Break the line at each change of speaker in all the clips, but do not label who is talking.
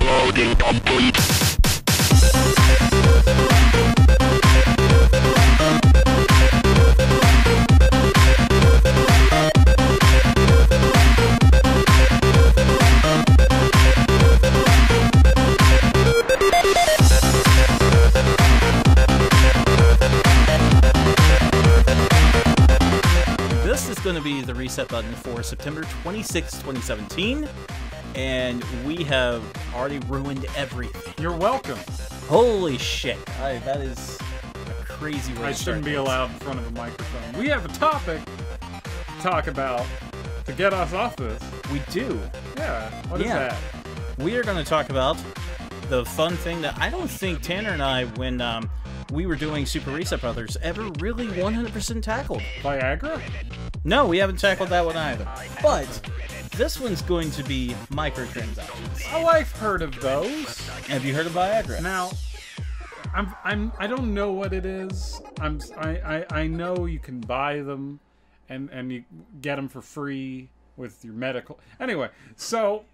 Loading complete.
This is going to be the reset button for September 26, 2017, and we have already ruined everything.
You're welcome.
Holy shit. That is a crazy way
I
to start
shouldn't be
this.
allowed in front of a microphone. We have a topic to talk about to get us off this.
We do.
Yeah. What is
Yeah.
that?
We are going to talk about the fun thing that I don't think Tanner and I, when we were doing Super Reset Brothers, ever really 100% tackled.
Viagra?
No, we haven't tackled that one either. But this one's going to be microtransactions.
Oh, I've heard of those.
Have you heard of Viagra?
Now, I don't know what it is. I know you can buy them, and you get them for free with your medical. Anyway, so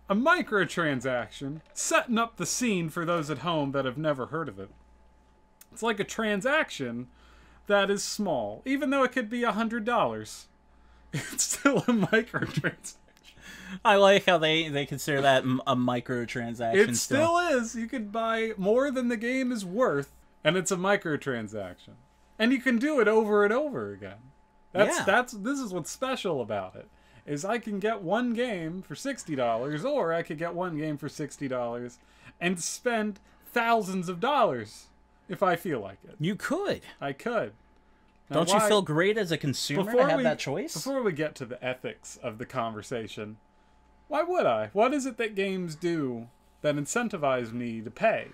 a microtransaction, setting up the scene for those at home that have never heard of it. It's like a transaction that is small, even though it could be $100. It's still a microtransaction.
I like how they consider that a microtransaction.
It still is. You could buy more than the game is worth, and it's a microtransaction. And you can do it over and over again. This is what's special about it. Is I can get one game for $60, or I could get one game for $60 and spend thousands of dollars if I feel like it.
You could.
I could. Now,
Don't you feel great as a consumer to have that choice?
Before we get to the ethics of the conversation, why would I? What is it that games do that incentivize me to pay?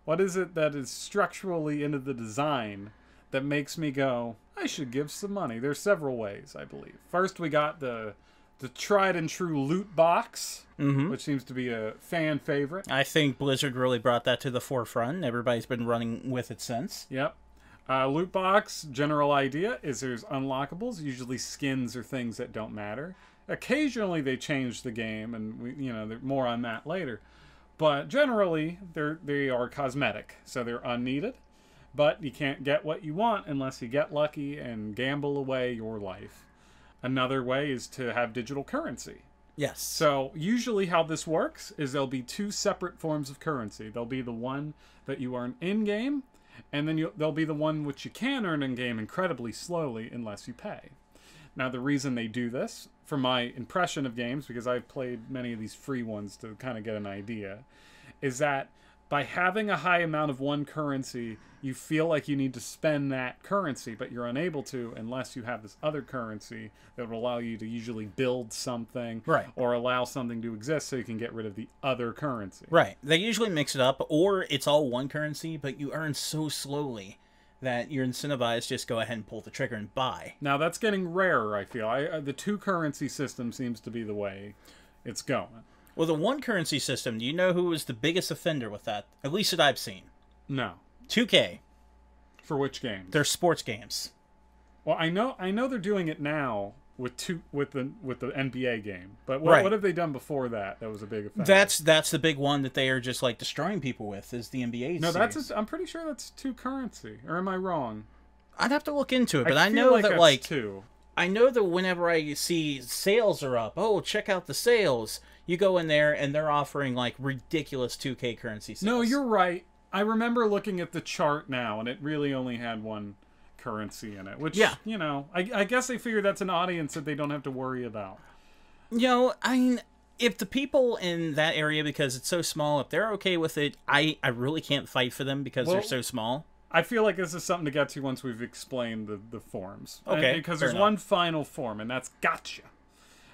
What is it that is structurally into the design that makes me go, I should give some money? There's several ways, I believe. First, we got the tried and true loot box, which seems to be a fan favorite.
I think Blizzard really brought that to the forefront. Everybody's been running with it since.
Yep. Loot box, general idea is there's unlockables, usually skins or things that don't matter. Occasionally they change the game, and there's more on that later. But generally, they are cosmetic, so they're unneeded. But you can't get what you want unless you get lucky and gamble away your life. Another way is to have digital currency.
Yes.
So usually how this works is there'll be two separate forms of currency. There'll be the one that you earn in-game, and then there'll be the one which you can earn in-game incredibly slowly unless you pay. Now, the reason they do this, from my impression of games, because I've played many of these free ones to kind of get an idea, is that by having a high amount of one currency, you feel like you need to spend that currency, but you're unable to unless you have this other currency that will allow you to usually build something,
right,
or allow something to exist so you can get rid of the other currency.
Right. They usually mix it up, or it's all one currency, but you earn so slowly that you're incentivized just go ahead and pull the trigger and buy.
Now, that's getting rarer, I feel. The two currency system seems to be the way it's going.
Well, the one currency system, do you know who was the biggest offender with that? At least that I've seen.
No.
2K.
For which games?
They're sports games.
Well, I know they're doing it now with the NBA game. But what have they done before that? That was a big offender.
That's the big one that they are just like destroying people with is the NBA.
No,
series.
I'm pretty sure that's two currency. Or am I wrong?
I'd have to look into it, but I
feel
know that
that's two.
I know that whenever I see sales are up, oh, check out the sales. You go in there and they're offering like ridiculous 2K currency sales.
No, you're right. I remember looking at the chart now, and it really only had one currency in it. Which, I guess they figure that's an audience that they don't have to worry about.
I mean, if the people in that area, because it's so small, if they're okay with it, I really can't fight for them because they're so small.
I feel like this is something to get to once we've explained the forms.
Okay,
because there's one final form, and that's gotcha.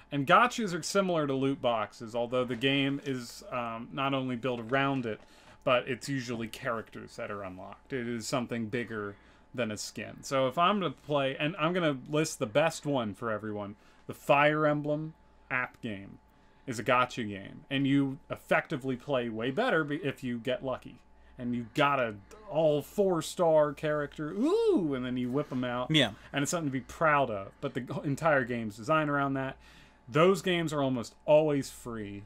And gotchas are similar to loot boxes, although the game is not only built around it, but it's usually characters that are unlocked. It is something bigger than a skin. So if I'm going to play, and I'm going to list the best one for everyone, the Fire Emblem app game is a gotcha game. And you effectively play way better if you get lucky. And you got a all 4-star character, ooh, and then you whip them out.
Yeah.
And it's something to be proud of. But the entire game's designed around that. Those games are almost always free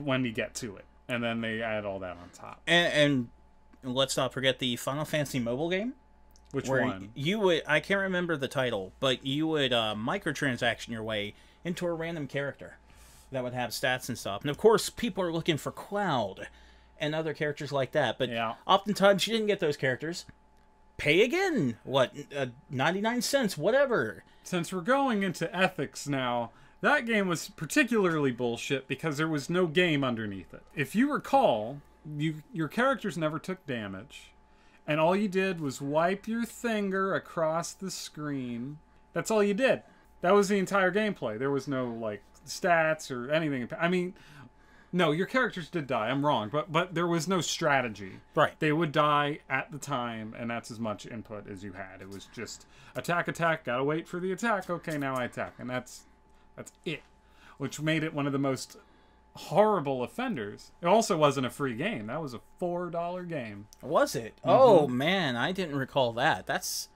when you get to it, and then they add all that on top.
And let's not forget the Final Fantasy mobile game.
Which
where
one?
You would, I can't remember the title, but you would microtransaction your way into a random character that would have stats and stuff. And of course, people are looking for Cloud and other characters like that. But oftentimes, you didn't get those characters. Pay again. What, 99 cents, whatever.
Since we're going into ethics now, that game was particularly bullshit because there was no game underneath it. If you recall, your characters never took damage. And all you did was wipe your finger across the screen. That's all you did. That was the entire gameplay. There was no, like, stats or anything. I mean, no, your characters did die. I'm wrong. But there was no strategy.
Right.
They would die at the time, and that's as much input as you had. It was just attack, gotta wait for the attack. Okay, now I attack. And that's it. Which made it one of the most horrible offenders. It also wasn't a free game. That was a $4 game.
Was it? Oh man, I didn't recall that. That's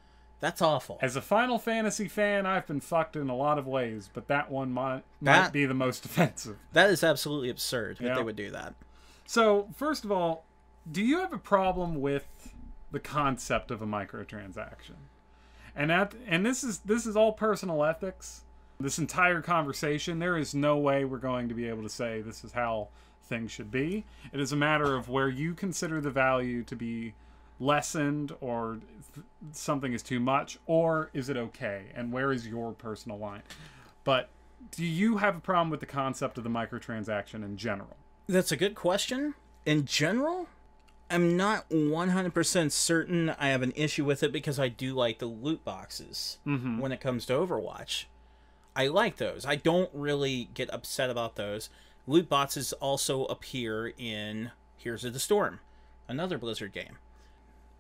awful.
As a Final Fantasy fan, I've been fucked in a lot of ways, but that one might be the most offensive.
That is absolutely absurd that they would do that.
So, first of all, do you have a problem with the concept of a microtransaction? And this is all personal ethics. This entire conversation, there is no way we're going to be able to say this is how things should be. It is a matter of where you consider the value to be lessened, or something is too much, or is it okay? And where is your personal line? But do you have a problem with the concept of the microtransaction in general?
That's a good question. In general, I'm not 100% certain I have an issue with it because I do like the loot boxes when it comes to Overwatch. I like those. I don't really get upset about those. Loot boxes also appear in Heroes of the Storm, another Blizzard game.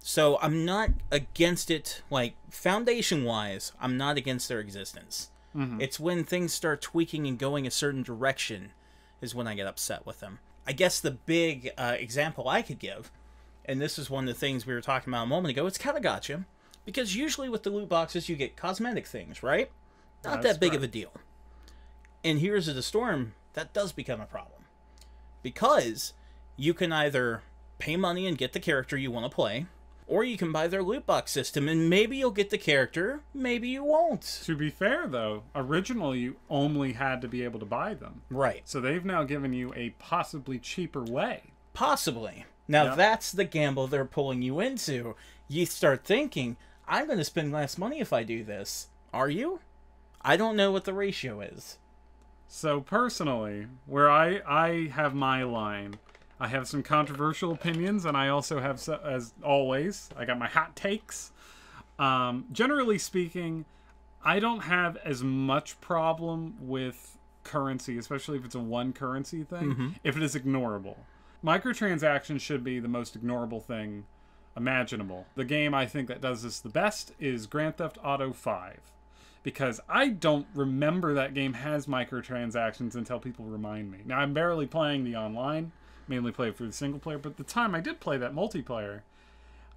So I'm not against it, like, foundation-wise, I'm not against their existence. It's when things start tweaking and going a certain direction is when I get upset with them. I guess the big example I could give, and this is one of the things we were talking about a moment ago, it's kind of gotcha. Because usually with the loot boxes, you get cosmetic things, right? Not that big of a deal. In Heroes of the Storm, that does become a problem. Because you can either pay money and get the character you want to play, or you can buy their loot box system, and maybe you'll get the character, maybe you won't.
To be fair, though, originally you only had to be able to buy them.
Right.
So they've now given you a possibly cheaper way.
Possibly. Now that's the gamble they're pulling you into. You start thinking, I'm going to spend less money if I do this. Are you? I don't know what the ratio is.
So personally, where I have my line, I have some controversial opinions, and I also have, as always, I got my hot takes. Generally speaking, I don't have as much problem with currency, especially if it's a one currency thing, if it is ignorable. Microtransactions should be the most ignorable thing imaginable. The game I think that does this the best is Grand Theft Auto 5. Because I don't remember that game has microtransactions until people remind me. Now, I'm barely playing the online, mainly play it through the single player, but the time I did play that multiplayer,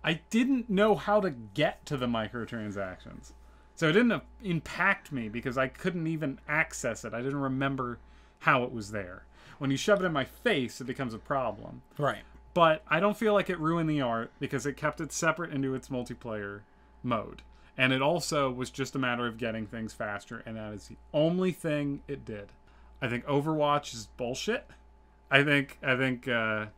I didn't know how to get to the microtransactions. So it didn't impact me because I couldn't even access it. I didn't remember how it was there. When you shove it in my face, it becomes a problem.
Right.
But I don't feel like it ruined the art because it kept it separate into its multiplayer mode. And it also was just a matter of getting things faster, and that is the only thing it did. I think Overwatch is bullshit. I think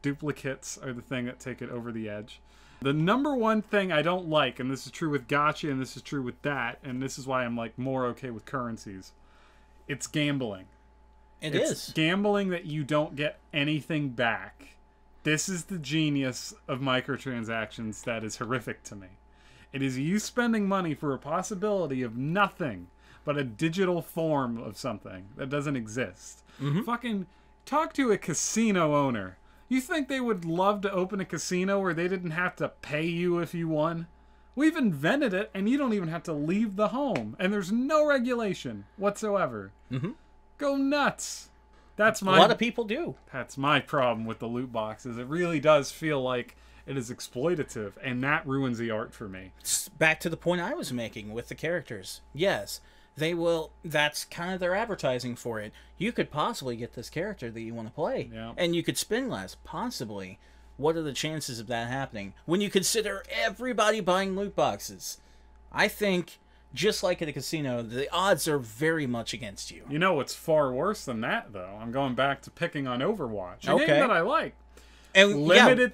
duplicates are the thing that take it over the edge. The number one thing I don't like, and this is true with gacha, and this is true with that, and this is why I'm like more okay with currencies, it's gambling. It's gambling that you don't get anything back. This is the genius of microtransactions that is horrific to me. It is you spending money for a possibility of nothing but a digital form of something that doesn't exist. Fucking talk to a casino owner. You think they would love to open a casino where they didn't have to pay you if you won? We've invented it, and you don't even have to leave the home. And there's no regulation whatsoever. Go nuts. That's my...
A lot of people do.
That's my problem with the loot boxes. It really does feel like it is exploitative, and that ruins the art for me.
Back to the point I was making with the characters. Yes, that's kind of their advertising for it. You could possibly get this character that you want to play.
Yeah.
And you could spend less, possibly. What are the chances of that happening? When you consider everybody buying loot boxes, I think, just like at a casino, the odds are very much against you.
You know what's far worse than that, though? I'm going back to picking on Overwatch. A game that I like.
And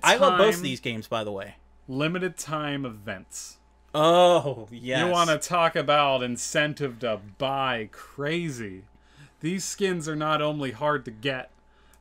I love both of these games, by the way.
Limited time events.
Oh, yes.
You want to talk about incentive to buy crazy. These skins are not only hard to get,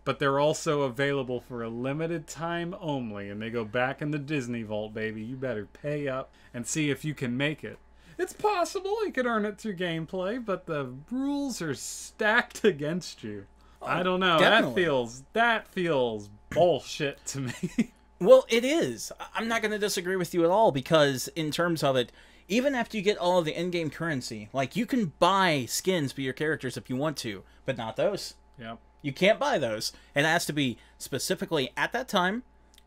but they're also available for a limited time only. And they go back in the Disney Vault, baby. You better pay up and see if you can make it. It's possible you could earn it through gameplay, but the rules are stacked against you. I don't know.
Definitely.
That feels bullshit to me.
Well, it is. I'm not going to disagree with you at all, because in terms of it, even after you get all of the in-game currency, like, you can buy skins for your characters if you want to, but not those.
Yep.
You can't buy those. It has to be specifically at that time,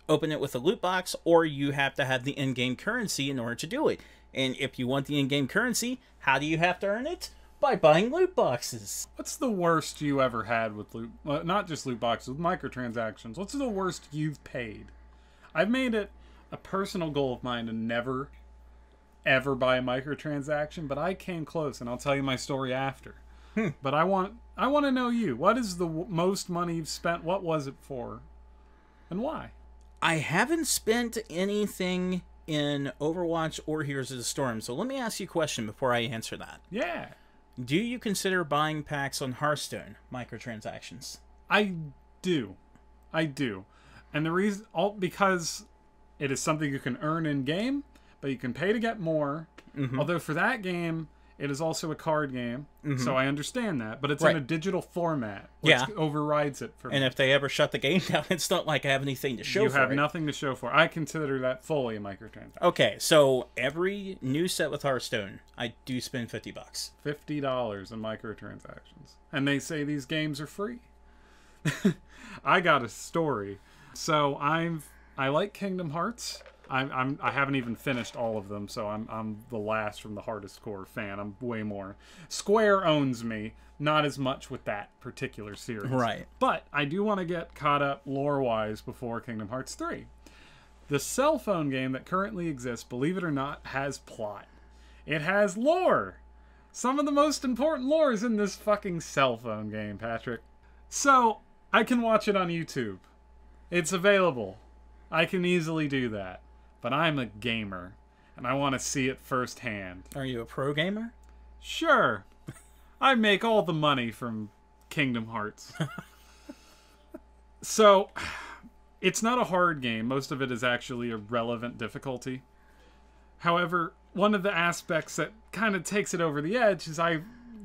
open it with a loot box, or you have to have the in-game currency in order to do it. And if you want the in-game currency, how do you have to earn it? By buying loot boxes.
What's the worst you ever had with loot? Not just loot boxes, with microtransactions. What's the worst you've paid? I've made it a personal goal of mine to never, ever buy a microtransaction, but I came close, and I'll tell you my story after. But I want to know you. What is the most money you've spent? What was it for? And why?
I haven't spent anything in Overwatch or Heroes of the Storm, so let me ask you a question before I answer that.
Yeah.
Do you consider buying packs on Hearthstone microtransactions?
I do. And the reason, because it is something you can earn in game, but you can pay to get more. Mm-hmm. Although for that game, it is also a card game, so I understand that. But it's in a digital format, which overrides it for me.
And if they ever shut the game down, it's not like I have anything to show for it.
You have nothing to show for it. I consider that fully a microtransaction.
Okay, so every new set with Hearthstone, I do spend $50.
$50 in microtransactions. And they say these games are free. I got a story. So I like Kingdom Hearts. I haven't even finished all of them, so I'm the last from the hardest core fan. I'm way more. Square owns me, not as much with that particular series.
Right.
But I do want to get caught up lore-wise before Kingdom Hearts 3. The cell phone game that currently exists, believe it or not, has plot. It has lore. Some of the most important lore is in this fucking cell phone game, Patrick. So, I can watch it on YouTube. It's available. I can easily do that. But I'm a gamer, and I want to see it firsthand.
Are you a pro gamer?
Sure. I make all the money from Kingdom Hearts. So, it's not a hard game. Most of it is actually a relevant difficulty. However, one of the aspects that kind of takes it over the edge is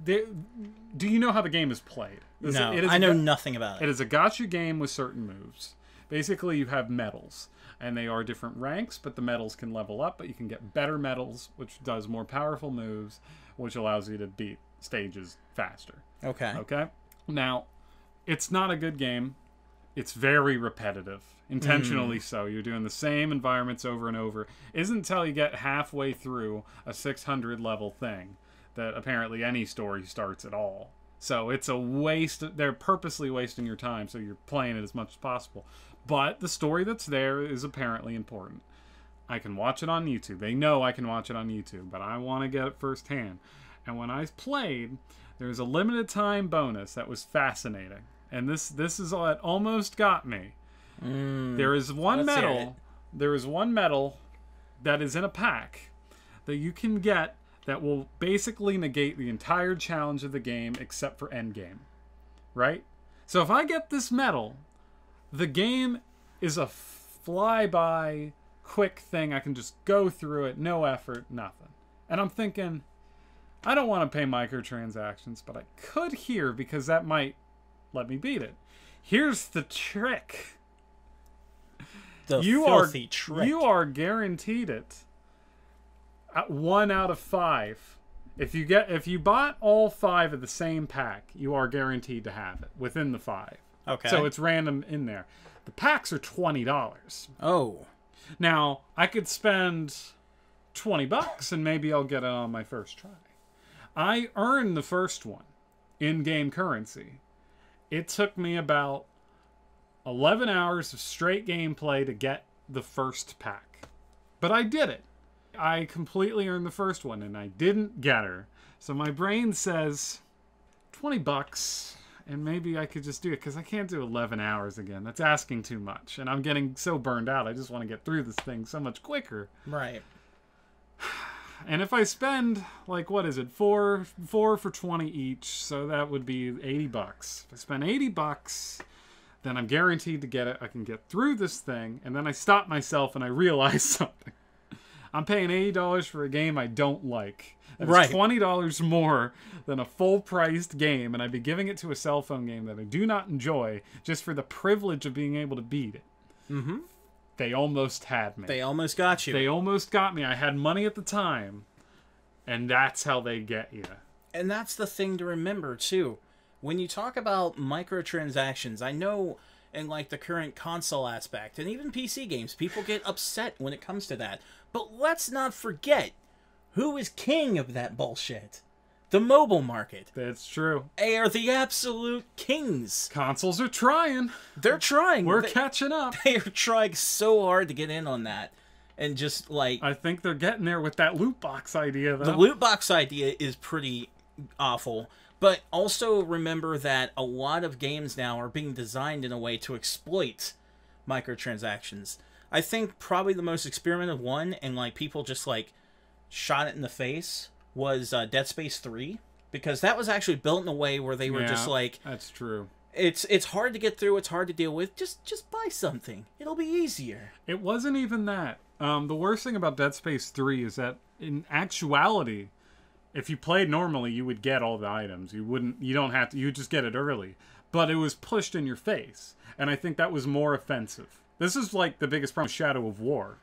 do you know how the game is played?
No, I know nothing about it.
It is a gacha game with certain moves. Basically, you have medals, and they are different ranks, but the medals can level up, but you can get better medals, which does more powerful moves, which allows you to beat stages faster. Okay? Now, it's not a good game. It's very repetitive. Intentionally so. You're doing the same environments over and over. It isn't until you get halfway through a 600 level thing that apparently any story starts at all. So it's a waste. They're purposely wasting your time, so you're playing it as much as possible. But the story that's there is apparently important. I can watch it on YouTube. They know I can watch it on YouTube, but I want to get it firsthand. And when I played, there was a limited time bonus that was fascinating. And this is what almost got me. There is one medal. There is one medal that is in a pack that you can get that will basically negate the entire challenge of the game except for endgame. Right? So if I get this medal, the game is a flyby, quick thing. I can just go through it, no effort, nothing. And I'm thinking, I don't want to pay microtransactions, but I could here because that might let me beat it. Here's the trick.
The filthy trick.
You are guaranteed it. At 1 out of 5. If you bought all 5 of the same pack, you are guaranteed to have it within the 5.
Okay.
So it's random in there. The packs are $20.
Oh.
Now, I could spend $20 and maybe I'll get it on my first try. I earned the first one in-game currency. It took me about 11 hours of straight gameplay to get the first pack. But I did it. I completely earned the first one, and I didn't get her. So my brain says, $20, and maybe I could just do it, because I can't do 11 hours again. That's asking too much, and I'm getting so burned out. I just want to get through this thing so much quicker.
Right.
And if I spend, like, what is it, four for 20 each, so that would be $80. If I spend $80, then I'm guaranteed to get it. I can get through this thing, and then I stop myself and I realize something. I'm paying $80 for a game I don't like. That's
right.
$20 more than a full-priced game, and I'd be giving it to a cell phone game that I do not enjoy just for the privilege of being able to beat it.
Mm-hmm.
They almost had me.
They almost got you.
They almost got me. I had money at the time, and that's how they get you.
And that's the thing to remember, too. When you talk about microtransactions, I know in like the current console aspect, and even PC games, people get upset when it comes to that. But let's not forget who is king of that bullshit. The mobile market.
That's true.
They are the absolute kings.
Consoles are trying.
They're trying.
We're catching up.
They are trying so hard to get in on that. And just like...
I think they're getting there with that loot box idea, though.
The loot box idea is pretty awful. But also remember that a lot of games now are being designed in a way to exploit microtransactions. I think probably the most experimental one, and like people just like shot it in the face, was Dead Space 3. Because that was actually built in a way where they were just like...
That's true.
It's hard to get through, it's hard to deal with. Just buy something. It'll be easier.
It wasn't even that. The worst thing about Dead Space 3 is that in actuality, if you played normally, you would get all the items. You don't have to, you just get it early. But it was pushed in your face. And I think that was more offensive. This is like the biggest problem with Shadow of War.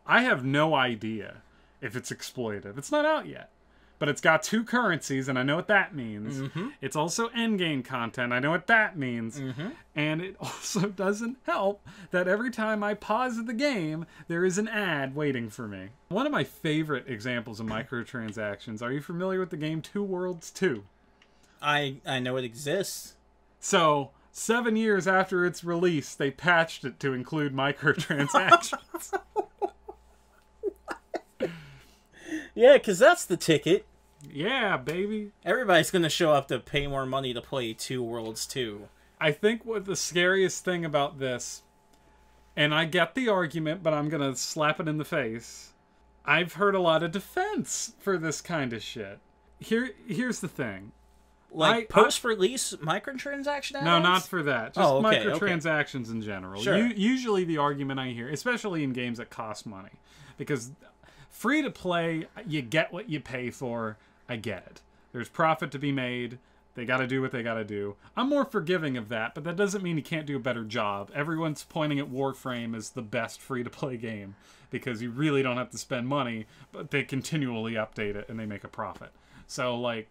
I have no idea if it's exploitive. It's not out yet. But it's got 2 currencies, and I know what that means. Mm-hmm. It's also endgame content. I know what that means. Mm-hmm. And it also doesn't help that every time I pause the game, there is an ad waiting for me. One of my favorite examples of microtransactions, are you familiar with the game Two Worlds 2?
I know it exists.
So, 7 years after its release, they patched it to include microtransactions.
Yeah, because that's the ticket.
Yeah, baby.
Everybody's going to show up to pay more money to play Two Worlds 2.
I think what the scariest thing about this, and I get the argument, but I'm going to slap it in the face. I've heard a lot of defense for this kind of shit. Here's the thing.
Like post-release microtransaction add-ons?
No, not for that. Just microtransactions in general.
Sure.
Usually the argument I hear, especially in games that cost money, because free-to-play, you get what you pay for. I get it. There's profit to be made. They got to do what they got to do. I'm more forgiving of that, but that doesn't mean you can't do a better job. Everyone's pointing at Warframe as the best free-to-play game because you really don't have to spend money, but they continually update it and they make a profit. So, like,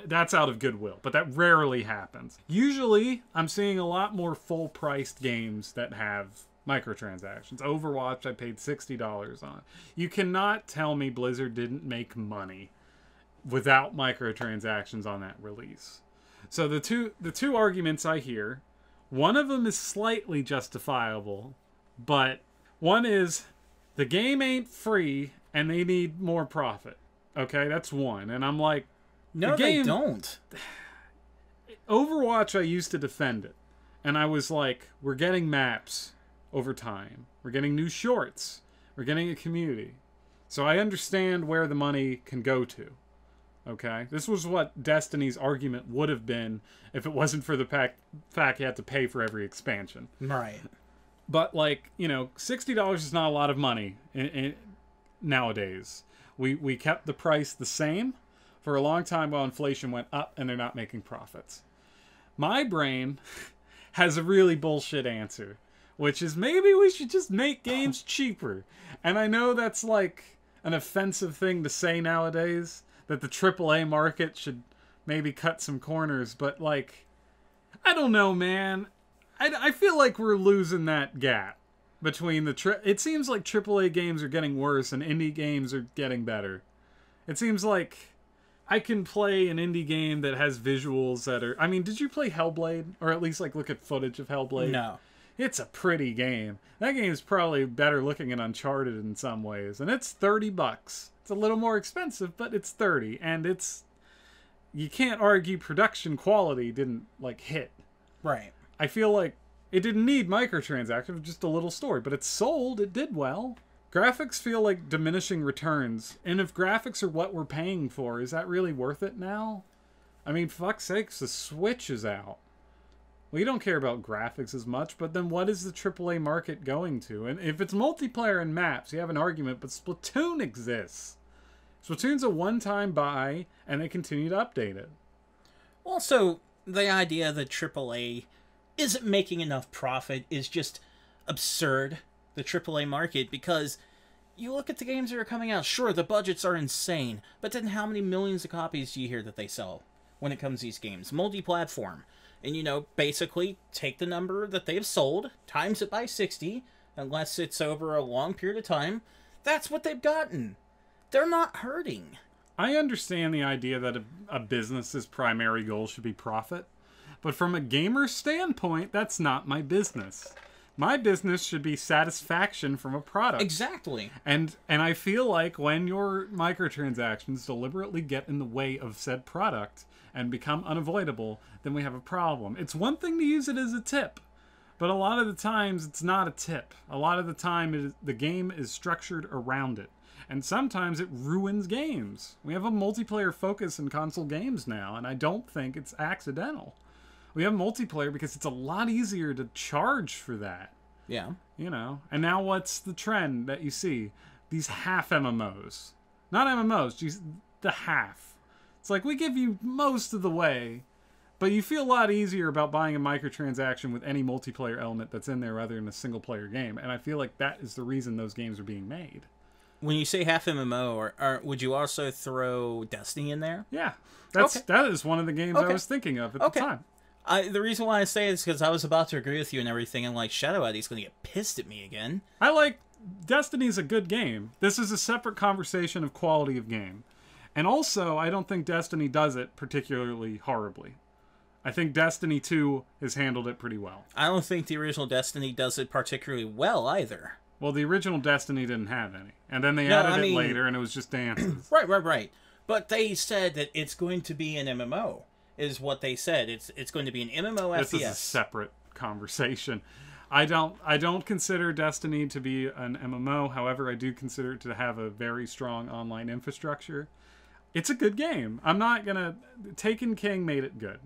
that's out of goodwill, but that rarely happens. Usually, I'm seeing a lot more full-priced games that have microtransactions. Overwatch, I paid $60 on. You cannot tell me Blizzard didn't make money without microtransactions on that release. So the two arguments I hear, one of them is slightly justifiable, but one is the game ain't free and they need more profit. Okay, that's one. And I'm like,
no, they don't.
Overwatch, I used to defend it. And I was like, we're getting maps over time. We're getting new shorts. We're getting a community. So I understand where the money can go to. Okay? This was what Destiny's argument would have been if it wasn't for the fact you had to pay for every expansion.
Right.
But, like, you know, $60 is not a lot of money nowadays. We kept the price the same for a long time while inflation went up and they're not making profits. My brain has a really bullshit answer, which is maybe we should just make games cheaper. And I know that's like an offensive thing to say nowadays, that the AAA market should maybe cut some corners, but like, I don't know, man. I feel like we're losing that gap between it seems like AAA games are getting worse and indie games are getting better. It seems like I can play an indie game that has visuals that are... I mean, did you play Hellblade? Or at least, like, look at footage of Hellblade?
No.
It's a pretty game. That game is probably better looking than Uncharted in some ways. And it's $30. It's a little more expensive, but it's 30. And it's... You can't argue production quality didn't, like, hit.
Right.
I feel like it didn't need microtransactions, just a little story. But it sold. It did well. Graphics feel like diminishing returns. And if graphics are what we're paying for, is that really worth it now? I mean, fuck's sakes, the Switch is out. Well, you don't care about graphics as much, but then what is the AAA market going to? And if it's multiplayer and maps, you have an argument, but Splatoon exists. Splatoon's a one-time buy, and they continue to update it.
Also, the idea that AAA isn't making enough profit is just absurd, the AAA market, because you look at the games that are coming out, sure, the budgets are insane, but then how many millions of copies do you hear that they sell when it comes to these games? Multi-platform. And, you know, basically take the number that they've sold, times it by 60, unless it's over a long period of time. That's what they've gotten. They're not hurting.
I understand the idea that a business's primary goal should be profit, but from a gamer standpoint, that's not my business. My business should be satisfaction from a product.
Exactly.
And I feel like when your microtransactions deliberately get in the way of said product and become unavoidable, then we have a problem. It's one thing to use it as a tip, but a lot of the times it's not a tip. A lot of the time the game is structured around it. And sometimes it ruins games. We have a multiplayer focus in console games now, and I don't think it's accidental. We have multiplayer because it's a lot easier to charge for that.
Yeah.
You know, and now what's the trend that you see? These half MMOs. Not MMOs, just the half. It's like, we give you most of the way, but you feel a lot easier about buying a microtransaction with any multiplayer element that's in there rather than a single-player game. And I feel like that is the reason those games are being made.
When you say half MMO, or would you also throw Destiny in there?
Yeah.
Okay.
That is one of the games I was thinking of at the time.
The reason why I say it is because I was about to agree with you and everything, and like, Shadow Eddie's going to get pissed at me again.
I like... Destiny's a good game. This is a separate conversation of quality of game. And also, I don't think Destiny does it particularly horribly. I think Destiny 2 has handled it pretty well.
I don't think the original Destiny does it particularly well either.
Well, the original Destiny didn't have any. And then they added it later, and it was just dances.
Right. But they said that it's going to be an MMO, is what they said. It's going to be an MMO FPS.
This is a separate conversation. I don't consider Destiny to be an MMO. However, I do consider it to have a very strong online infrastructure. It's a good game. I'm not gonna... Taken King made it good.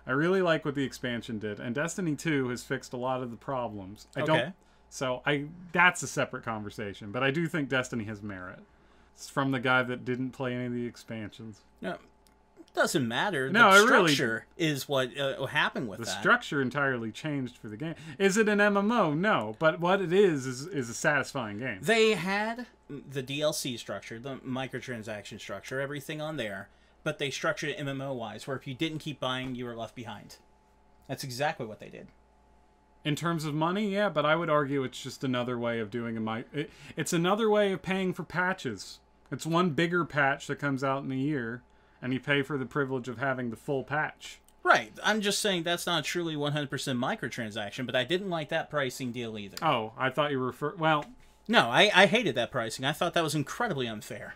I really like what the expansion did. And Destiny 2 has fixed a lot of the problems. That's a separate conversation. But I do think Destiny has merit. It's from the guy that didn't play any of the expansions.
No, it doesn't matter.
No,
the structure is what happened with that.
The structure entirely changed for the game. Is it an MMO? No. But what it is a satisfying game.
They had the DLC structure, the microtransaction structure, everything on there. But they structured it MMO-wise, where if you didn't keep buying, you were left behind. That's exactly what they did.
In terms of money, yeah, but I would argue it's just another way of doing it's another way of paying for patches. It's one bigger patch that comes out in a year, and you pay for the privilege of having the full patch.
Right. I'm just saying that's not truly 100% microtransaction, but I didn't like that pricing deal either.
Oh, I thought you were well...
No, I hated that pricing. I thought that was incredibly unfair.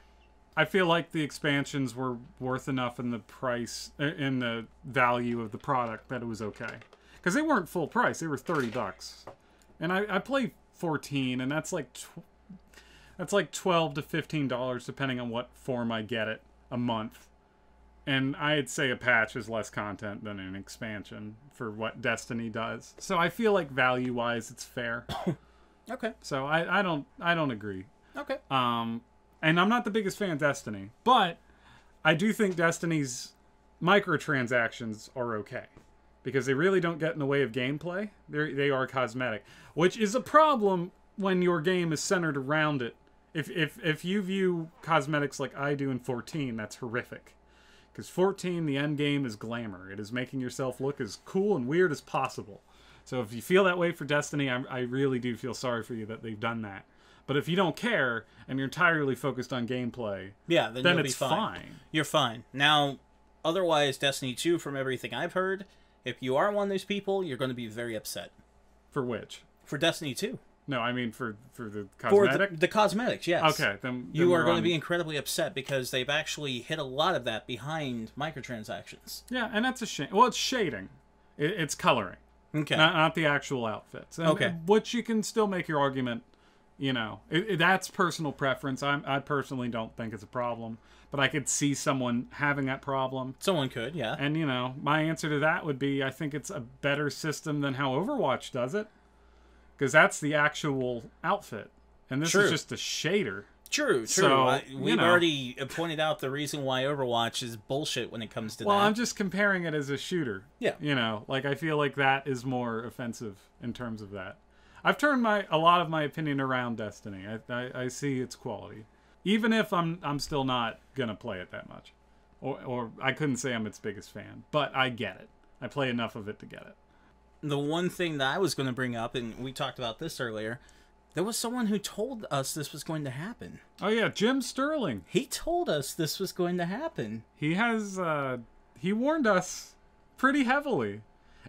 I feel like the expansions were worth enough in the price, in the value of the product, that it was okay. Because they weren't full price; they were $30. And I play 14, and that's like $12 to $15 depending on what form I get it a month. And I'd say a patch is less content than an expansion for what Destiny does. So I feel like value-wise, it's fair.
Okay.
So I don't agree.
Okay.
And I'm not the biggest fan of Destiny, but I do think Destiny's microtransactions are okay. Because they really don't get in the way of gameplay. They are cosmetic. Which is a problem when your game is centered around it. If you view cosmetics like I do in 14, that's horrific. Because 14, the end game is glamour. It is making yourself look as cool and weird as possible. So if you feel that way for Destiny, I really do feel sorry for you that they've done that. But if you don't care and you're entirely focused on gameplay,
yeah, then you'll
it's
be fine. You're fine. Now, otherwise, Destiny 2, from everything I've heard, if you are one of those people, you're going to be very upset.
For which?
For Destiny 2.
No, I mean for the cosmetic?
For the cosmetics, yes.
Okay, then
you are going to be incredibly upset because they've actually hit a lot of that behind microtransactions.
Yeah, and that's a shame. Well, it's shading. It's coloring.
Okay.
Not the actual outfits. And,
okay.
Which you can still make your argument, that's personal preference. I personally don't think it's a problem, but I could see someone having that problem.
Someone could, yeah.
And, my answer to that would be I think it's a better system than how Overwatch does it. Because that's the actual outfit. And this is just a shader.
True.
So,
we've already pointed out the reason why Overwatch is bullshit when it comes to that.
Well, I'm just comparing it as a shooter.
Yeah.
I feel like that is more offensive in terms of that. I've turned a lot of my opinion around Destiny. I see its quality. Even if I'm still not going to play it that much. Or I couldn't say I'm its biggest fan. But I get it. I play enough of it to get it.
The one thing that I was going to bring up, and we talked about this earlier, there was someone who told us this was going to happen.
Oh yeah, Jim Sterling.
He told us this was going to happen.
He has, he warned us pretty heavily.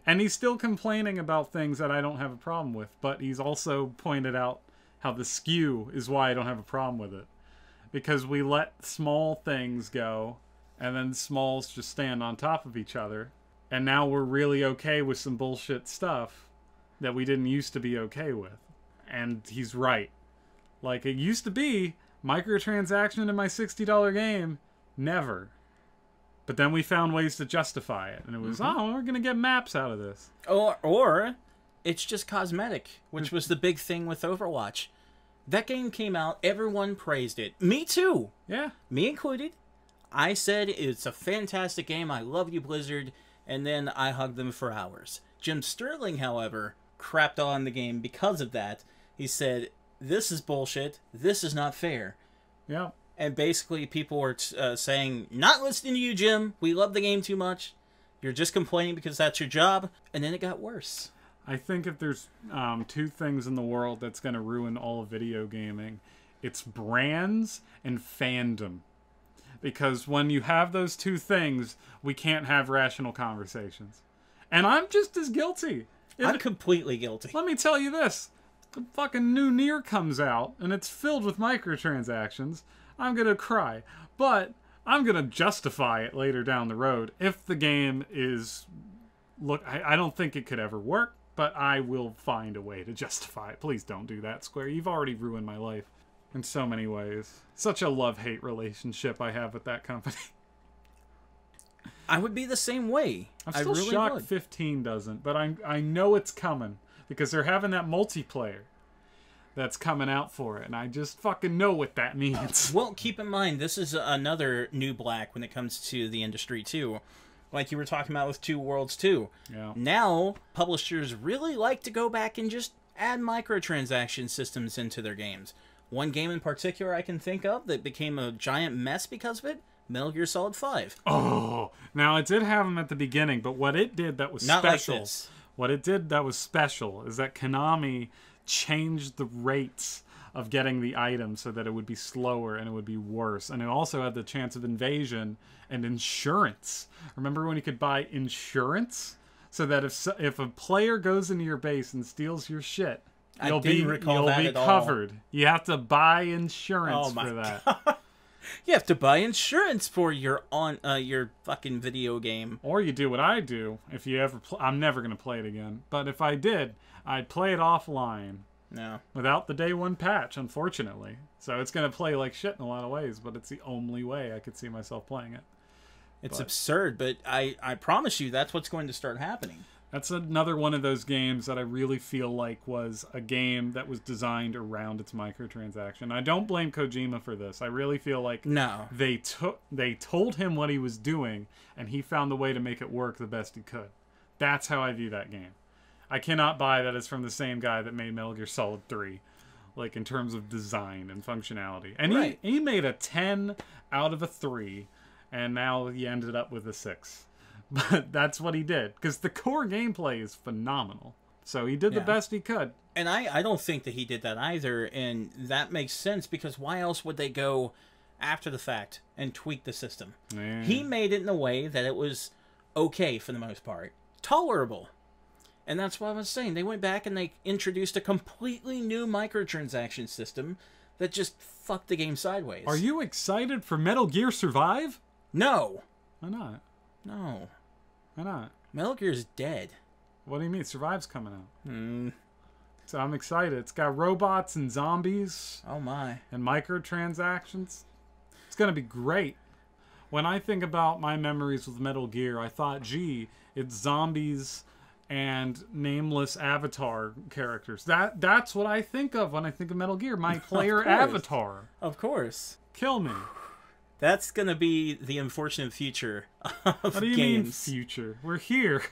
And he's still complaining about things that I don't have a problem with, but he's also pointed out how the skew is why I don't have a problem with it. Because we let small things go, and then smalls just stand on top of each other. And now we're really okay with some bullshit stuff that we didn't used to be okay with. And he's right. Like, it used to be, microtransaction in my $60 game, never. But then we found ways to justify it. And it was, we're going to get maps out of this.
Or it's just cosmetic, which was the big thing with Overwatch. That game came out, everyone praised it. Me too.
Yeah.
Me included. I said, it's a fantastic game, I love you, Blizzard. And then I hugged them for hours. Jim Sterling, however, crapped on the game because of that. He said, this is bullshit. This is not fair.
Yeah.
And basically people were saying, not listening to you, Jim. We love the game too much. You're just complaining because that's your job. And then it got worse.
I think if there's two things in the world that's going to ruin all of video gaming, it's brands and fandom. Because when you have those two things, we can't have rational conversations. And I'm just as guilty.
I'm completely guilty.
Let me tell you this. The fucking new Nier comes out, and it's filled with microtransactions. I'm going to cry. But I'm going to justify it later down the road. If the game is... Look, I don't think it could ever work, but I will find a way to justify it. Please don't do that, Square. You've already ruined my life. In so many ways. Such a love-hate relationship I have with that company.
I would be the same way.
I'm still shocked 15 doesn't, but I know it's coming. Because they're having that multiplayer that's coming out for it. And I just fucking know what that means.
Well, keep in mind, this is another new black when it comes to the industry, too. Like you were talking about with Two Worlds 2.
Yeah.
Now, publishers really like to go back and just add microtransaction systems into their games. One game in particular I can think of that became a giant mess because of it, Metal Gear Solid 5.
Oh, now it did have them at the beginning, but what it did that was
not
special.
Like this.
What it did that was special is that Konami changed the rates of getting the item so that it would be slower and it would be worse. And it also had the chance of invasion and insurance. Remember when you could buy insurance? So that if a player goes into your base and steals your shit, you'll be covered. You have to buy insurance for that.
God. You have to buy insurance for your fucking video game.
Or you do what I do. If you ever, I'm never gonna play it again. But if I did, I'd play it offline.
No.
Without the day one patch, unfortunately. So it's gonna play like shit in a lot of ways. But it's the only way I could see myself playing it.
It's absurd, but I promise you that's what's going to start happening.
That's another one of those games that I really feel like was a game that was designed around its microtransaction. I don't blame Kojima for this. I really feel like they told him what he was doing, and he found the way to make it work the best he could. That's how I view that game. I cannot buy that it's from the same guy that made Metal Gear Solid 3, like in terms of design and functionality. And he made a 10 out of a 3, and now he ended up with a 6. But that's what he did, because the core gameplay is phenomenal. So he did the best he could.
And I don't think that he did that either, and that makes sense, because why else would they go after the fact and tweak the system?
Yeah.
He made it in a way that it was okay for the most part. Tolerable. And that's what I was saying. They went back and they introduced a completely new microtransaction system that just fucked the game sideways.
Are you excited for Metal Gear Survive?
No.
Why not?
No.
Why not?
Metal Gear's dead.
What do you mean? Survive's coming out.
Hmm.
So I'm excited. It's got robots and zombies
Oh my.
and microtransactions. It's going to be great. When I think about my memories with Metal Gear, I thought, gee, it's zombies and nameless avatar characters. That's what I think of when I think of Metal Gear. My player
course.
avatar.
Of course.
Kill me.
That's going to be the unfortunate future of
What do you
games.
mean future? We're here.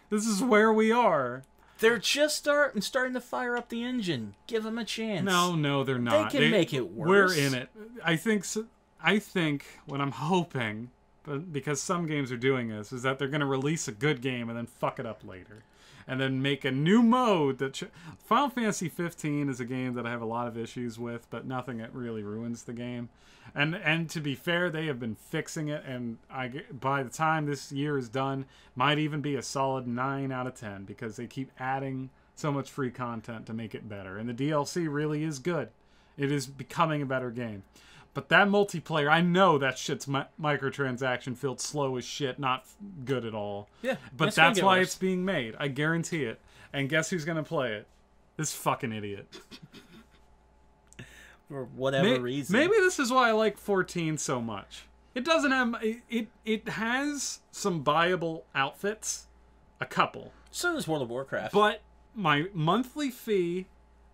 This is where we are.
They're just starting to fire up the engine. Give them a chance.
No, they're not.
They can make it
We're
worse.
in it. I think what I'm hoping, but because some games are doing this, is that they're going to release a good game and then fuck it up later. And then make a new mode that... Final Fantasy 15 is a game that I have a lot of issues with, but nothing that really ruins the game. And to be fair, they have been fixing it, and by the time this year is done, might even be a solid 9 out of 10, because they keep adding so much free content to make it better. And the DLC really is good. It is becoming a better game. But that multiplayer, I know that shit's microtransaction filled, slow as shit, not good at all.
Yeah,
But that's why it's being made. I guarantee it. And guess who's going to play it? This fucking idiot.
For whatever reason.
Maybe this is why I like 14 so much. It doesn't have... It has some buyable outfits. A couple.
So does World of Warcraft.
But my monthly fee,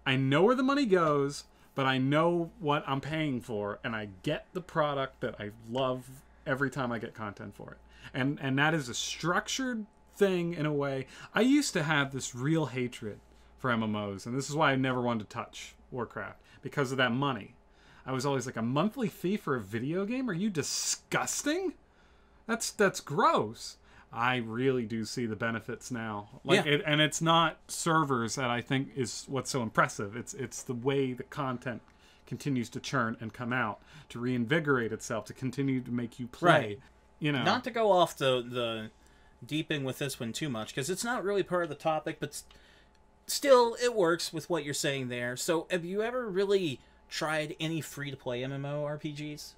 I know where the money goes, but I know what I'm paying for, and I get the product that I love every time I get content for it. And that is a structured thing in a way. I used to have this real hatred for MMOs, and this is why I never wanted to touch Warcraft, because of that money. I was always like, a monthly fee for a video game? Are you disgusting? That's gross. I really do see the benefits now. And it's not servers that I think is what's so impressive. It's the way the content continues to churn and come out, to reinvigorate itself, to continue to make you play.
Right.
You know.
Not to go off the deep end with this one too much, because it's not really part of the topic, but still, it works with what you're saying there. So, have you ever really tried any free-to-play MMORPGs?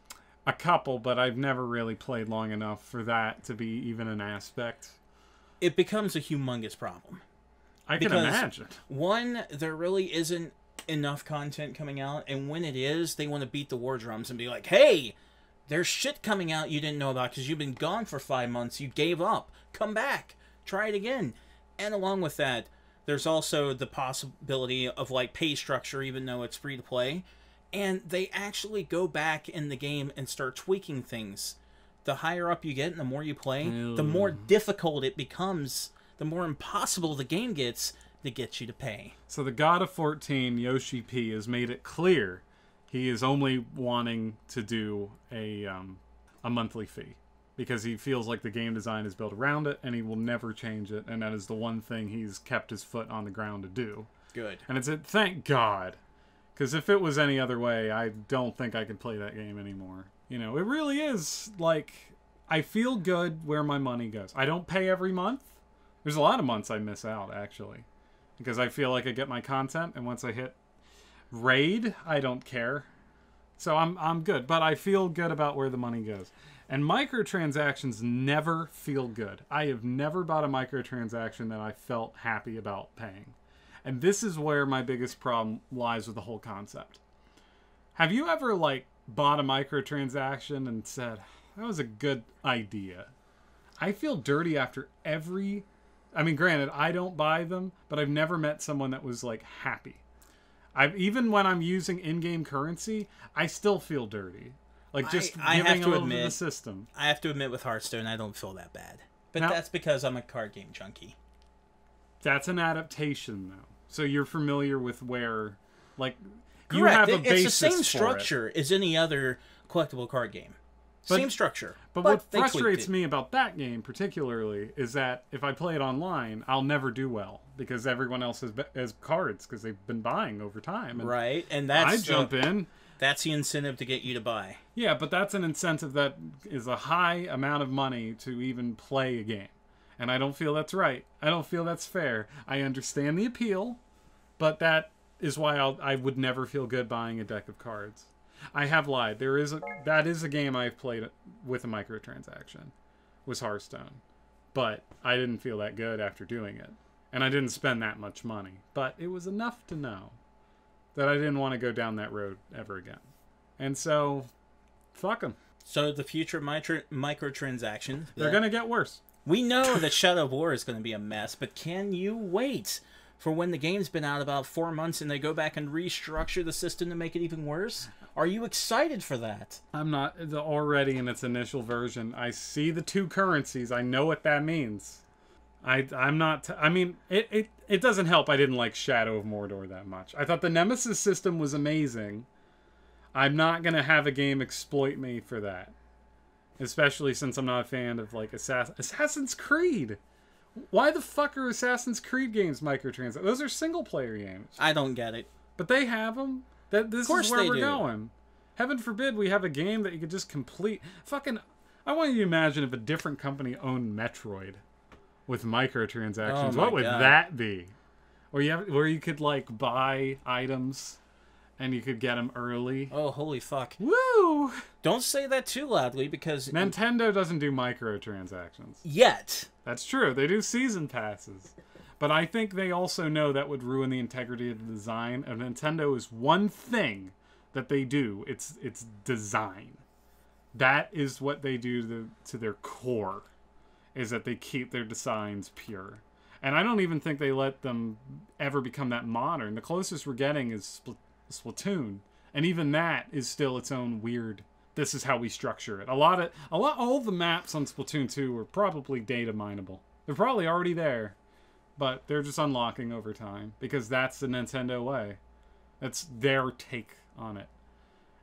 A couple, but I've never really played long enough for that to be even an aspect.
It becomes a humongous problem.
I can imagine.
One, there really isn't enough content coming out, and when it is, they want to beat the war drums and be like, hey, there's shit coming out you didn't know about because you've been gone for 5 months, you gave up, come back, try it again. And along with that, there's also the possibility of like pay structure, even though it's free to play. And they actually go back in the game and start tweaking things. The higher up you get and the more you play, the more difficult it becomes, the more impossible the game gets to get you to pay.
So the god of 14, Yoshi P, has made it clear he is only wanting to do a monthly fee, because he feels like the game design is built around it and he will never change it, and that is the one thing he's kept his foot on the ground to do.
Good.
And thank God. Because if it was any other way, I don't think I could play that game anymore. You know, it really is, like, I feel good where my money goes. I don't pay every month. There's a lot of months I miss out, actually. Because I feel like I get my content, and once I hit raid, I don't care. So I'm good. But I feel good about where the money goes. And microtransactions never feel good. I have never bought a microtransaction that I felt happy about paying. And this is where my biggest problem lies with the whole concept. Have you ever, like, bought a microtransaction and said, that was a good idea? I feel dirty after every... I mean, granted, I don't buy them, but I've never met someone that was, like, happy. Even when I'm using in-game currency, I still feel dirty. Like, just giving a little to the system.
I have to admit, with Hearthstone, I don't feel that bad. But
Now,
that's because I'm a card game junkie.
That's an adaptation, though. So you're familiar with where, like,
Correct.
You have a basis
It's the same
for
structure
it.
as any other collectible card game. Same structure.
But what
they tweaked
frustrates
it.
me about that game particularly is that if I play it online, I'll never do well because everyone else has cards because they've been buying over time. And
Right, and that's
I jump in.
That's the incentive to get you to buy.
Yeah, but that's an incentive that is a high amount of money to even play a game. And I don't feel that's right. I don't feel that's fair. I understand the appeal, but that is why I would never feel good buying a deck of cards. I have lied. That is a game I've played with a microtransaction, was Hearthstone. But I didn't feel that good after doing it. And I didn't spend that much money. But it was enough to know that I didn't want to go down that road ever again. And so, fuck them.
So the future microtransactions...
They're going to get worse.
We know that Shadow of War is going to be a mess, but can you wait for when the game's been out about 4 months and they go back and restructure the system to make it even worse? Are you excited for that?
I'm not already in its initial version. I see the 2 currencies. I know what that means. I'm not... I mean, it doesn't help I didn't like Shadow of Mordor that much. I thought the Nemesis system was amazing. I'm not going to have a game exploit me for that. Especially since I'm not a fan of, like, Assassin's Creed. Why the fuck are Assassin's Creed games microtransactions? Those are single-player games.
I don't get it.
But they have them. This is where we're going. Heaven forbid we have a game that you could just complete. Fucking... I want you to imagine if a different company owned Metroid with microtransactions.
Oh
what would
God.
that be? Where you could, like, buy items and you could get them early.
Oh, holy fuck.
Woo!
Don't say that too loudly, because...
Nintendo doesn't do microtransactions.
Yet.
That's true. They do season passes. But I think they also know that would ruin the integrity of the design. And Nintendo is one thing that they do. It's design. That is what they do to their core. Is that they keep their designs pure. And I don't even think they let them ever become that modern. The closest we're getting is Splatoon. And even that is still its own weird... This is how we structure it. All the maps on Splatoon 2 are probably data mineable. They're probably already there, but they're just unlocking over time because that's the Nintendo way. That's their take on it.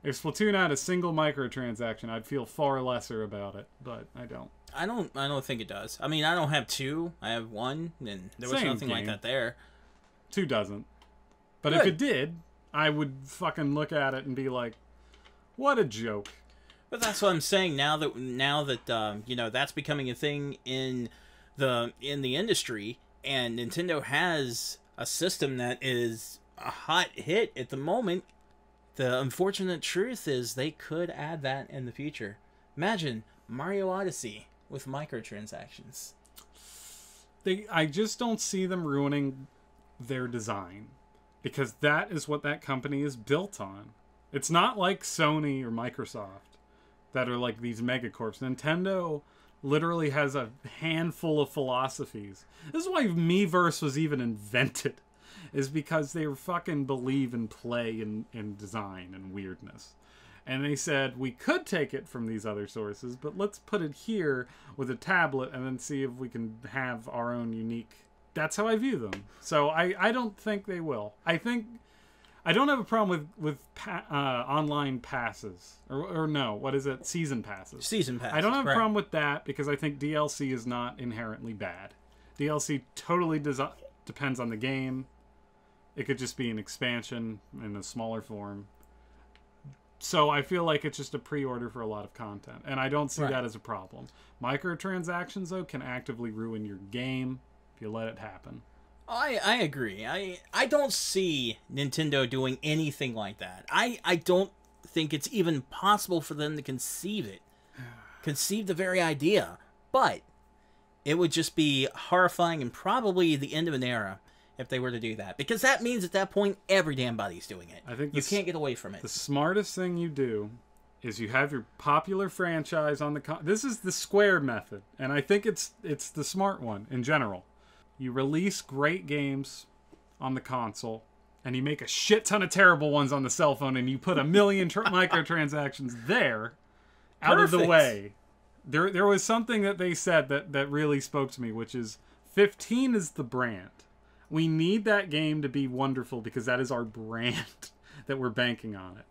If Splatoon had a single microtransaction, I'd feel far lesser about it, but I don't.
I don't think it does. I mean, I don't have 2. I have 1, and there was
Same
nothing like
game.
that there.
2 doesn't. But
Good.
if it did, I would fucking look at it and be like, what a joke.
But that's what I'm saying. Now that you know, that's becoming a thing in the industry, and Nintendo has a system that is a hot hit at the moment. The unfortunate truth is they could add that in the future. Imagine Mario Odyssey with microtransactions.
I just don't see them ruining their design, because that is what that company is built on. It's not like Sony or Microsoft that are like these megacorps. Nintendo literally has a handful of philosophies. This is why Miiverse was even invented, is because they fucking believe in play and design and weirdness. And they said, we could take it from these other sources, but let's put it here with a tablet and then see if we can have our own unique... That's how I view them. So I don't think they will. I don't have a problem with online passes. Or no, what is it? Season passes.
Season passes.
I don't have a
right.
problem with that because I think DLC is not inherently bad. DLC totally depends on the game. It could just be an expansion in a smaller form. So I feel like it's just a pre-order for a lot of content. And I don't see
Right.
that as a problem. Microtransactions, though, can actively ruin your game if you let it happen.
I agree. I don't see Nintendo doing anything like that. I don't think it's even possible for them to conceive it. Conceive the very idea. But it would just be horrifying and probably the end of an era if they were to do that. Because that means at that point, every damn body's doing it.
I think
you can't get away from it.
The smartest thing you do is you have your popular franchise on the... This is the Square method. And I think it's the smart one in general. You release great games on the console, and you make a shit ton of terrible ones on the cell phone, and you put 1 million microtransactions there, out of the
Perfect.
way. There was something that they said that really spoke to me, which is 15 is the brand. We need that game to be wonderful because that is our brand that we're banking on it.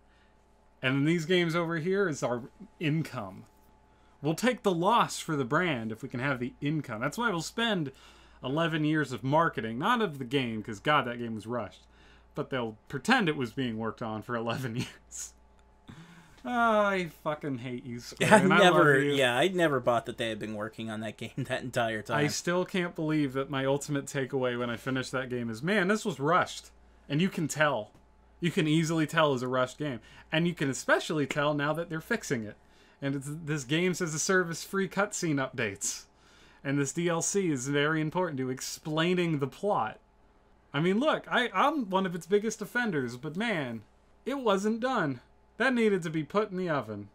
And then these games over here is our income. We'll take the loss for the brand if we can have the income. That's why we'll spend 11 years of marketing, not of the game, because God, that game was rushed. But they'll pretend it was being worked on for 11 years. Oh, I fucking hate you, Square.
I never bought that they had been working on that game that entire time.
I still can't believe that my ultimate takeaway when I finished that game is, man, this was rushed. And you can tell. You can easily tell it was a rushed game. And you can especially tell now that they're fixing it. And this games as a service free cutscene updates. And this DLC is very important to explaining the plot. I mean, look, I'm one of its biggest offenders, but man, it wasn't done. That needed to be put in the oven,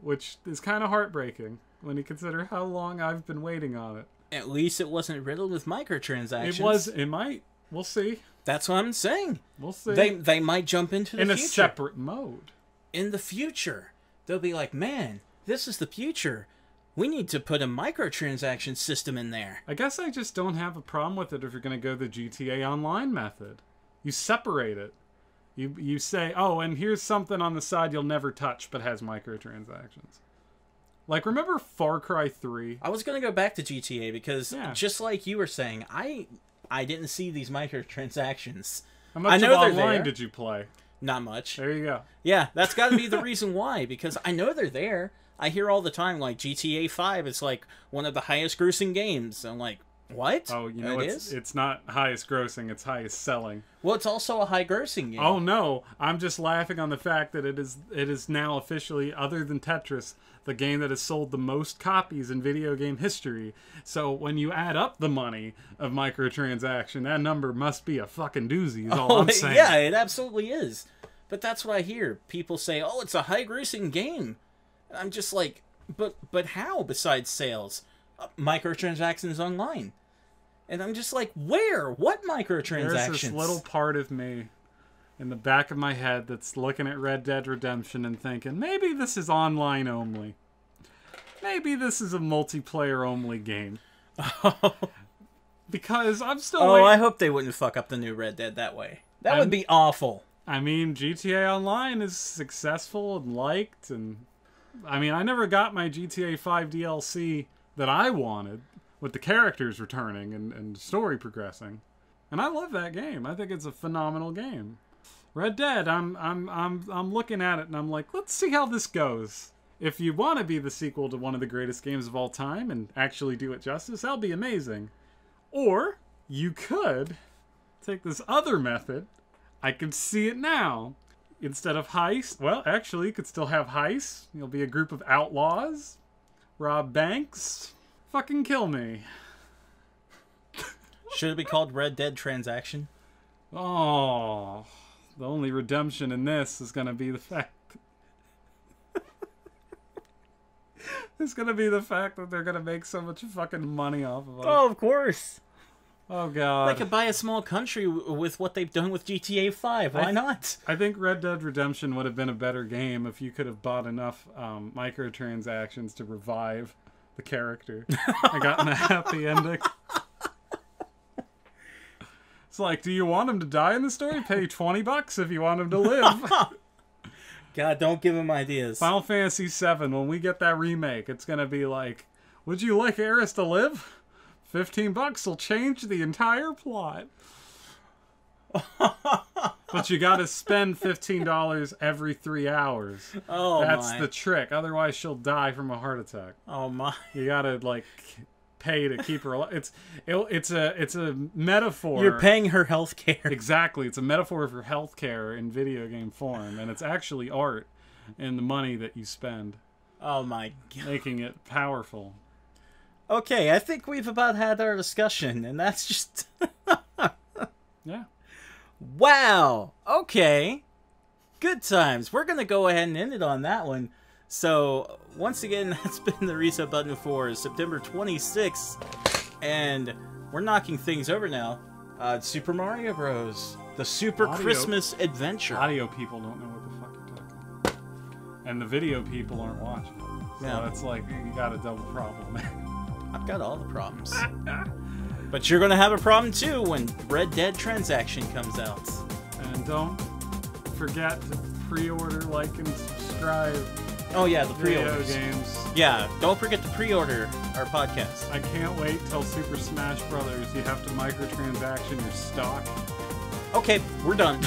which is kind of heartbreaking when you consider how long I've been waiting on it.
At least it wasn't riddled with microtransactions.
It might. We'll see.
That's what I'm saying.
We'll see.
They might jump into the future.
In a separate mode.
In the future. They'll be like, man, this is the future. We need to put a microtransaction system in there.
I guess I just don't have a problem with it if you're going to go the GTA Online method. You separate it. You say, oh, and here's something on the side you'll never touch but has microtransactions. Like, remember Far Cry 3?
I was going to go back to GTA because, just like you were saying, I didn't see these microtransactions.
How much of online did you play?
Not much.
There you go.
Yeah, that's got to be the reason why, because I know they're there. I hear all the time, like, GTA 5 is, like, one of the highest grossing games. I'm like, what?
Oh, you know, it's not highest grossing, it's highest selling.
Well, it's also a high grossing game.
Oh, no. I'm just laughing on the fact that it is now officially, other than Tetris, the game that has sold the most copies in video game history. So when you add up the money of microtransaction, that number must be a fucking doozy, is all I'm saying.
Yeah, it absolutely is. But that's what I hear. People say, oh, it's a high grossing game. And I'm just like, but how besides sales? Microtransactions online. And I'm just like, where? What microtransactions?
There's this little part of me in the back of my head that's looking at Red Dead Redemption and thinking, maybe this is online only. Maybe this is a multiplayer only game. Because I'm still waiting.
I hope they wouldn't fuck up the new Red Dead that way. That would be awful.
I mean, GTA Online is successful and liked, and I mean, I never got my GTA 5 DLC that I wanted, with the characters returning and story progressing. And I love that game. I think it's a phenomenal game. Red Dead, I'm looking at it and I'm like, let's see how this goes. If you want to be the sequel to one of the greatest games of all time and actually do it justice, that'll be amazing. Or you could take this other method. I can see it now. Instead of heist, well, actually, you could still have heist. You'll be a group of outlaws, rob banks, fucking kill me.
Should it be called Red Dead Transaction?
Oh, the only redemption in this is going to be the fact... it's going to be the fact that they're going to make so much fucking money off of it.
Oh, of course.
Oh, God.
They could buy a small country with what they've done with GTA 5. Why not?
I think Red Dead Redemption would have been a better game if you could have bought enough microtransactions to revive the character and gotten a happy ending. It's like, do you want him to die in the story? Pay $20 if you want him to live.
God, don't give him ideas.
Final Fantasy VII, when we get that remake, it's going to be like, would you like Aeris to live? $15 will change the entire plot. But you got to spend $15 every 3 hours.
Oh,
that's the trick. Otherwise, she'll die from a heart attack.
Oh my!
You got to like pay to keep her alive. It's a metaphor.
You're paying her health care.
Exactly. It's a metaphor for healthcare in video game form, and it's actually art in the money that you spend.
Oh my God!
Making it powerful.
Okay, I think we've about had our discussion, and that's just...
Yeah.
Wow! Okay. Good times. We're going to go ahead and end it on that one. So, once again, that's been the reset button for September 26th, and we're knocking things over now. Super Mario Bros. The Super Christmas Adventure.
Audio people don't know what the fuck you're talking about. And the video people aren't watching. So it's like, you got a double problem.
I've got all the problems. But you're going to have a problem too when Red Dead Transaction comes out.
And don't forget to pre-order, like, and subscribe
Oh yeah, the
video
pre-orders.
games.
Yeah, don't forget to pre-order our podcast.
I can't wait till Super Smash Brothers. You have to microtransaction your stock.
Okay, we're done.